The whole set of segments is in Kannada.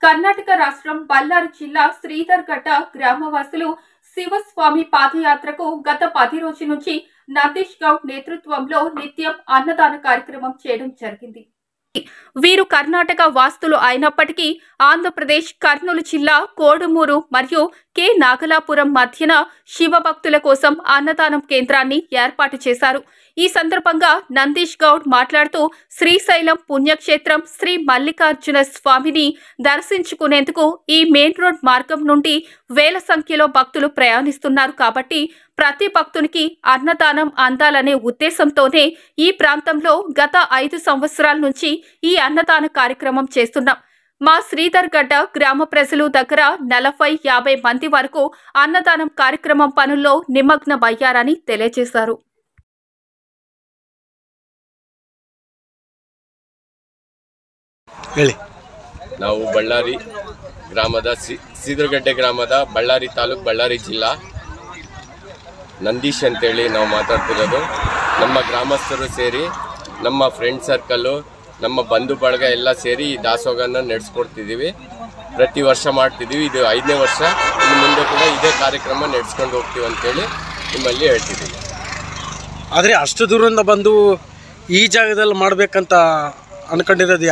కర్ణాటక రాష్ట్రం బళ్ళారి జిల్లా శ్రీధర్ఘట్ట గ్రామవాసులు శివస్వామి పాదయాత్రకు గత 10 రోజుల నుంచి నందీష్ గౌడ్ నేతృత్వంలో నిత్యం అన్నదాన కార్యక్రమం చేయడం జరిగింది. వీరు కర్ణాటక వాస్తులు అయినప్పటికీ ఆంధ్రప్రదేశ్ కర్నూలు జిల్లా కోడుమూరు మరియు కె నాగలాపురం మధ్యన శివభక్తుల కోసం అన్నదానం కేంద్రాన్ని ఏర్పాటు చేశారు. ఈ సందర్భంగా నందీష్ గౌడ్ మాట్లాడుతూ శ్రీశైలం పుణ్యక్షేత్రం శ్రీ మల్లికార్జున స్వామిని దర్శించుకునేందుకు ఈ మెయిన్ రోడ్ మార్గం నుండి వేల సంఖ్యలో భక్తులు ప్రయాణిస్తున్నారు కాబట్టి ప్రతి భక్తునికి అన్నదానం అందాలనే ఉద్దేశంతోనే ఈ ప్రాంతంలో గత 5 సంవత్సరాల నుంచి ఈ అన్నదాన కార్యక్రమం చేస్తున్నాం. మా శ్రీధర్ఘట్ట గ్రామ ప్రజలు దగ్గర 40-50 మంది వరకు అన్నదానం కార్యక్రమం పనుల్లో నిమగ్నమయ్యారని తెలియజేశారు. ನಾವು ಬಳ್ಳಾರಿ ಗ್ರಾಮದ ಶ್ರೀಧರ್ಘಟ್ಟ ಗ್ರಾಮದ ಬಳ್ಳಾರಿ ತಾಲೂಕು ಬಳ್ಳಾರಿ ಜಿಲ್ಲಾ ನಂದೀಶ್ ಅಂತೇಳಿ ನಾವು ಮಾತಾಡ್ತಿರೋದು. ನಮ್ಮ ಗ್ರಾಮಸ್ಥರು ಸೇರಿ ನಮ್ಮ ಫ್ರೆಂಡ್ ಸರ್ಕಲ್ಲು ನಮ್ಮ ಬಂಧು ಬಳಗ ಎಲ್ಲ ಸೇರಿ ಈ ದಾಸೋಹನ ನಡೆಸ್ಕೊಡ್ತಿದ್ದೀವಿ. ಪ್ರತಿ ವರ್ಷ ಮಾಡ್ತಿದ್ದೀವಿ. ಇದು 5ನೇ ವರ್ಷ. ಇನ್ನು ಮುಂದೆ ಕೂಡ ಇದೇ ಕಾರ್ಯಕ್ರಮ ನಡೆಸ್ಕೊಂಡು ಹೋಗ್ತೀವಿ ಅಂತೇಳಿ ನಿಮ್ಮಲ್ಲಿ ಹೇಳ್ತಿದ್ದೀವಿ. ಆದರೆ ಅಷ್ಟು ದೂರದಿಂದ ಬಂದು ಈ ಜಾಗದಲ್ಲಿ ಮಾಡಬೇಕಂತ ಅನ್ಕೊಂಡಿರೋದು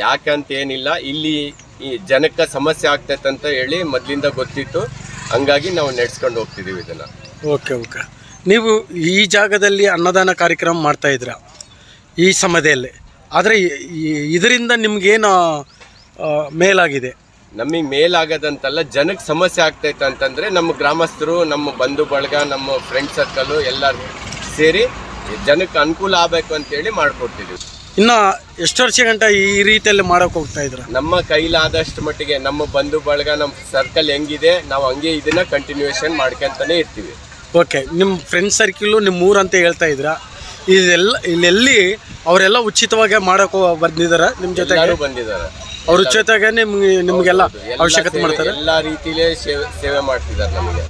ಯಾಕೆ ಅಂತ ಏನಿಲ್ಲ, ಇಲ್ಲಿ ಈ ಜನಕ್ಕೆ ಸಮಸ್ಯೆ ಆಗ್ತೈತೆ ಅಂತ ಹೇಳಿ ಮೊದಲಿಂದ ಗೊತ್ತಿತ್ತು. ಹಂಗಾಗಿ ನಾವು ನಡೆಸ್ಕೊಂಡು ಹೋಗ್ತಿದ್ದೀವಿ ಇದನ್ನು. ಓಕೆ. ನೀವು ಈ ಜಾಗದಲ್ಲಿ ಅನ್ನದಾನ ಕಾರ್ಯಕ್ರಮ ಮಾಡ್ತಾ ಇದ್ರ ಈ ಸಮಯದಲ್ಲಿ, ಆದರೆ ಇದರಿಂದ ನಿಮ್ಗೇನು ಮೇಲಾಗಿದೆ? ನಮಗೆ ಮೇಲಾಗದಂತಲ್ಲ, ಜನಕ್ಕೆ ಸಮಸ್ಯೆ ಆಗ್ತೈತೆ ಅಂತಂದರೆ ನಮ್ಮ ಗ್ರಾಮಸ್ಥರು, ನಮ್ಮ ಬಂಧು ಬಳಗ, ನಮ್ಮ ಫ್ರೆಂಡ್ ಸರ್ಕಲ್ಲು ಎಲ್ಲರೂ ಸೇರಿ ಜನಕ್ಕೆ ಅನುಕೂಲ ಆಗಬೇಕು ಅಂತೇಳಿ ಮಾಡಿಕೊಡ್ತಿದ್ದೀವಿ. ಇನ್ನು ಎಷ್ಟು ವರ್ಷ ಗಂಟ ಈ ರೀತಿಯಲ್ಲಿ ಮಾಡೋಕೆ ಹೋಗ್ತಾ ಇದ್ರ? ನಮ್ಮ ಕೈಲಾದಷ್ಟು ಮಟ್ಟಿಗೆ ನಮ್ಮ ಬಂಧು ಬಳಗ, ನಮ್ಮ ಸರ್ಕಲ್ ಹೆಂಗಿದೆ ನಾವು ಹಂಗೆ ಇದನ್ನ ಕಂಟಿನ್ಯೂಷನ್ ಮಾಡ್ಕೊಂತಾನೆ ಇರ್ತೀವಿ. ಓಕೆ. ನಿಮ್ಮ ಫ್ರೆಂಡ್ ಸರ್ಕಿಲ್ಲು ನಿಮ್ಮ ಊರು ಅಂತ ಹೇಳ್ತಾ ಇದ್ರ, ಇಲ್ಲೆಲ್ಲಿ ಅವರೆಲ್ಲ ಉಚಿತವಾಗಿ ಮಾಡೋಕೆ ಬಂದಿದ್ದಾರೆ ನಿಮ್ಮ ಜೊತೆಗೆ? ಬಂದಿದ್ದಾರೆ. ಅವ್ರ ಜೊತೆಗೆ ನಿಮಗೆಲ್ಲ ಅವಶ್ಯಕತೆ ಮಾಡ್ತಾರೆ, ಎಲ್ಲ ರೀತಿಲೇ ಸೇವೆ ಮಾಡ್ತಿದ್ದಾರೆ ನಮಗೆ.